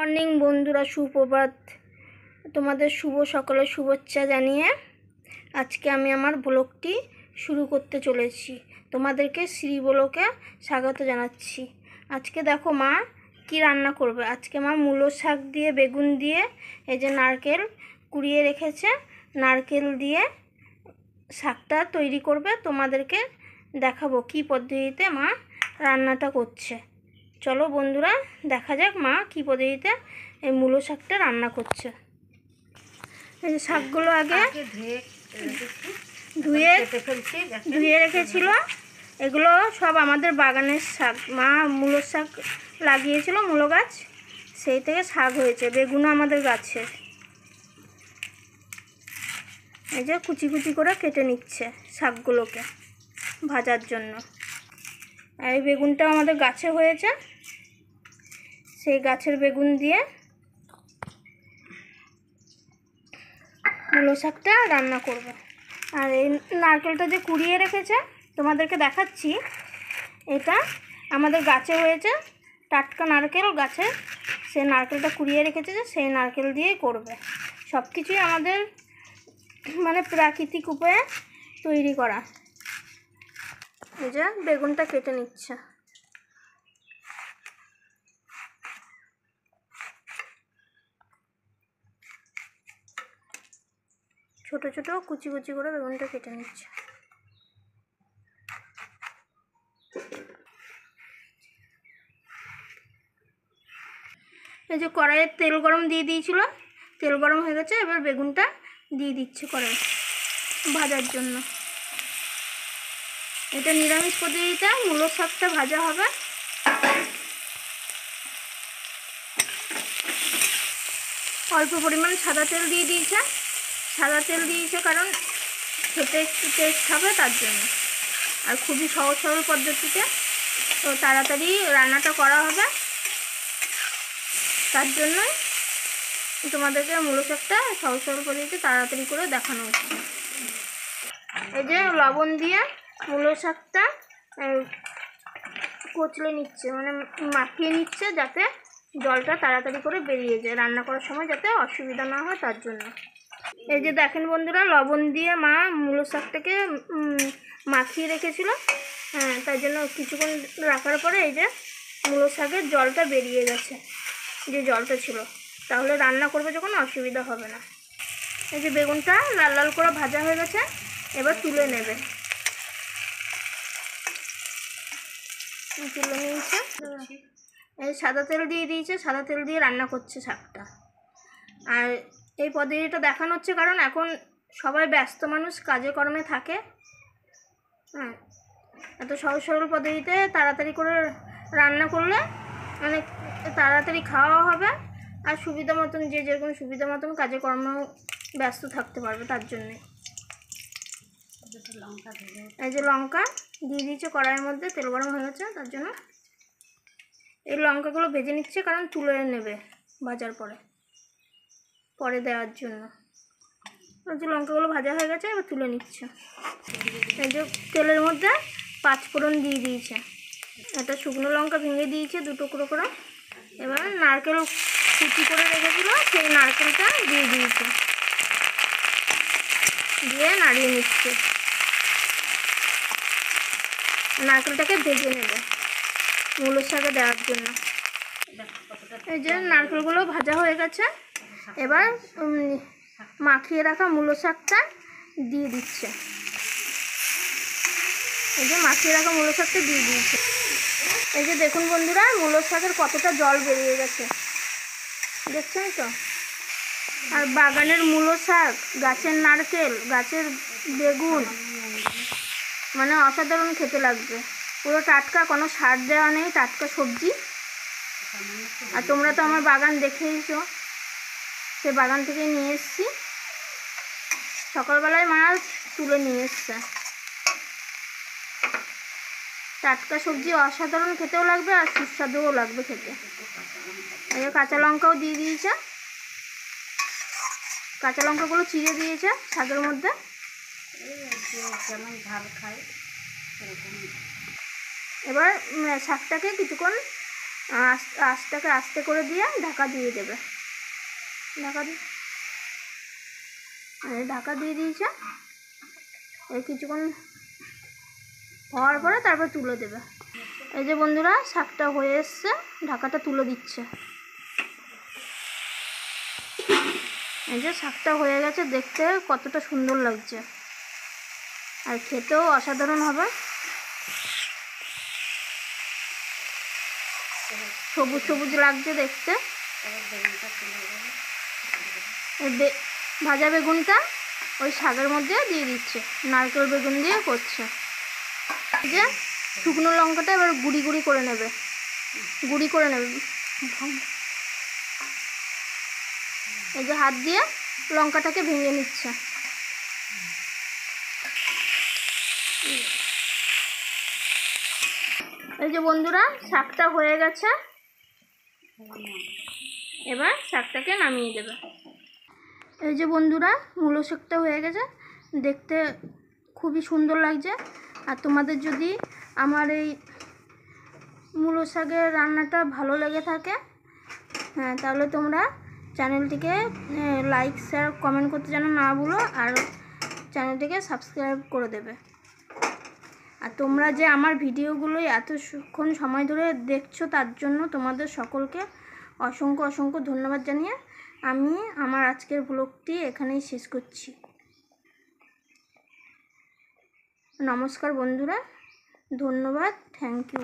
Morning বন্ধুরা, সুপ্রভাত। তোমাদের শুভ সকালের শুভেচ্ছা জানিয়ে আজকে আমি আমার ব্লগটি শুরু করতে চলেছি। তোমাদেরকে শ্রী ব্লগে স্বাগত জানাচ্ছি। আজকে দেখো মা কি রান্না করবে। আজকে মা মূলো শাক দিয়ে বেগুন দিয়ে এই যে নারকেল কুড়িয়ে রেখেছে, নারকেল দিয়ে শাকটা তৈরি করবে। তোমাদেরকে দেখাবো কি পদ্ধতিতে মা রান্নাটা করছে। চলো বন্ধুরা, দেখা যাক মা কী পদ্ধতিতে এই মূলো শাকটা রান্না করছে। এই যে শাকগুলো আগে ধুয়ে রেখেছিল। এগুলো সব আমাদের বাগানের শাক। মা মূলো শাক লাগিয়েছিল, মূলো গাছ, সেই থেকে শাক হয়েছে। বেগুনও আমাদের গাছের। এই যে কুচি কুচি করে কেটে নিচ্ছে শাকগুলোকে ভাজার জন্য। আর এই বেগুনটাও আমাদের গাছে হয়েছে, সেই গাছের বেগুন দিয়ে মূলো শাকটা রান্না করবে। আর এই নারকেলটা যে কুড়িয়ে রেখেছে তোমাদেরকে দেখাচ্ছি, এটা আমাদের গাছে হয়েছে, টাটকা নারকেল গাছে। সেই নারকেলটা কুড়িয়ে রেখেছে, যে সেই নারকেল দিয়েই করবে। সব কিছুই আমাদের মানে প্রাকৃতিক উপায়ে তৈরি করা। এই যে বেগুনটা কেটে নিচ্ছে। ছোট ছোট কুচি কুচি করে বেগুনটা কেটে নিচ্ছে। এই যে কড়াইয়ে তেল গরম দিয়ে দিয়েছিল, তেল গরম হয়ে গেছে। এবার বেগুনটা দিয়ে দিচ্ছে কড়াই ভাজার জন্য। এটা নিরামিষ পদ্ধতিতে মূলো শাকটা ভাজা হবে। অল্প পরিমাণ সাদা তেল দিয়ে দিয়েছে। সাদা তেল দিয়েছে কারণ খেতে একটু টেস্ট হবে তার জন্য। আর খুবই সহজ সরল পদ্ধতিতে তো তাড়াতাড়ি রান্নাটা করা হবে, তার জন্যই তোমাদেরকে মূলো শাকটা সহজ সরল পদ্ধতিতে তাড়াতাড়ি করে দেখানো হচ্ছে। এই যে লবণ দিয়ে মূলো শাকটা কচলে নিচ্ছে, মানে মাখিয়ে নিচ্ছে, যাতে জলটা তাড়াতাড়ি করে বেরিয়ে যায়, রান্না করার সময় যাতে অসুবিধা না হয় তার জন্য। এই যে দেখেন বন্ধুরা, লবণ দিয়ে মা মূলো শাকটাকে মাখিয়ে রেখেছিল। তার জন্য কিছুক্ষণ রাখার পরে এই যে মূলো শাকের জলটা বেরিয়ে গেছে, যে জলটা ছিল। তাহলে রান্না করবে যখন অসুবিধা হবে না। এই যে বেগুনটা লাল লাল করে ভাজা হয়ে গেছে, এবার তুলে নেবে। তুলে নিয়েছে। এই সাদা তেল দিয়ে দিয়েছে, সাদা তেল দিয়ে রান্না করছে শাকটা। আর এই পদ্ধতিটা দেখানো হচ্ছে কারণ এখন সবাই ব্যস্ত মানুষ, কাজে কর্মে থাকে। এত সহজ সরল পদ্ধতিতে তাড়াতাড়ি করে রান্না করলে অনেক তাড়াতাড়ি খাওয়া হবে। আর সুবিধা মতন যে যেরকম সুবিধা মতন কাজে কর্ম ব্যস্ত থাকতে পারবে, তার জন্যে। এই যে লঙ্কা দিয়ে দিয়েছে কড়াইয়ের মধ্যে, তেল গরম হয়ে গেছে তার জন্য। এই লঙ্কাগুলো ভেজে নিচ্ছে কারণ তুলে নেবে ভাজার পরে দেওয়ার জন্য। এই যে লঙ্কাগুলো ভাজা হয়ে গেছে, এবার তুলে নিচ্ছে। এই যে তেলের মধ্যে 5 ফোড়ন দিয়ে দিয়েছে। একটা শুকনো লঙ্কা ভেঙে দিয়েছে 2 টুকরো করে। এবার নারকেল কুচি করে রেখেছিল, সেই নারকেলটা দিয়ে দিয়েছে, দিয়ে নাড়িয়ে নিচ্ছে। নারকেলটাকে ভেজে নেবে মূলো শাকে দেওয়ার জন্য। এই যে নারকেলগুলো ভাজা হয়ে গেছে, এবার মাখিয়ে রাখা মূলো শাকটা দিয়ে দিচ্ছে। এই যে মাখিয়ে রাখা মূলো শাকটা দিয়ে দিয়েছে। এই যে দেখুন বন্ধুরা, মূলো শাকের কতটা জল বেরিয়ে গেছে, দেখছেন তো। আর বাগানের মূলো শাক, গাছের নারকেল, গাছের বেগুন, মানে অসাধারণ খেতে লাগবে। পুরো টাটকা, কোনো সার দেওয়া নেই, টাটকা সবজি। আর তোমরা তো আমার বাগান দেখেইছো, সে বাগান থেকে নিয়ে এসেছি। সকালবেলায় মা তুলে নিয়ে এসছে। টাটকা সবজি অসাধারণ খেতেও লাগবে আর সুস্বাদুও লাগবে খেতে। এই কাঁচা লঙ্কাও দিয়ে দিয়েছে, কাঁচা লঙ্কাগুলো চিড়ে দিয়েছে শাকের মধ্যে। যেমন ঝাল খায় এবার শাকটাকে কিছুক্ষণ আঁচটাকে আস্তে করে দিয়ে ঢাকা দিয়ে দেবে। ঢাকা দিয়ে দিয়েছে। এই কিছুক্ষণ হওয়ার পরে তারপর তুলে দেবে। এই যে বন্ধুরা, শাকটা হয়ে এসছে, ঢাকাটা তুলে দিচ্ছে। এই যে শাকটা হয়ে গেছে, দেখতে কতটা সুন্দর লাগছে আর খেতেও অসাধারণ হবে। সবুজ সবুজ লাগছে দেখতে। ভাজা বেগুনটা ওই শাকের মধ্যে দিয়ে দিচ্ছে, নারকেল বেগুন দিয়ে করছে। এই যে শুকনো লঙ্কাটা এবার গুঁড়ি করে নেবে। এই যে হাত দিয়ে লঙ্কাটাকে ভেঙে নিচ্ছে। এই যে বন্ধুরা, শাকটা হয়ে গেছে, এবার শাকটাকে নামিয়ে দেবে। এই যে বন্ধুরা, মূলো শাকটা হয়ে গেছে, দেখতে খুবই সুন্দর লাগছে। আর তোমাদের যদি আমার এই মূলো শাকের রান্নাটা ভালো লেগে থাকে, হ্যাঁ, তাহলে তোমরা চ্যানেলটিকে লাইক শেয়ার কমেন্ট করতে যেন না ভুলো, আর চ্যানেলটিকে সাবস্ক্রাইব করে দেবে। আর তোমরা যে আমার ভিডিওগুলো এতক্ষণ সময় ধরে দেখছো, তার জন্য তোমাদের সকলকে অসংখ্য ধন্যবাদ জানিয়ে আমি আমার আজকের ব্লগটি এখানেই শেষ করছি। নমস্কার বন্ধুরা, ধন্যবাদ, থ্যাংক ইউ।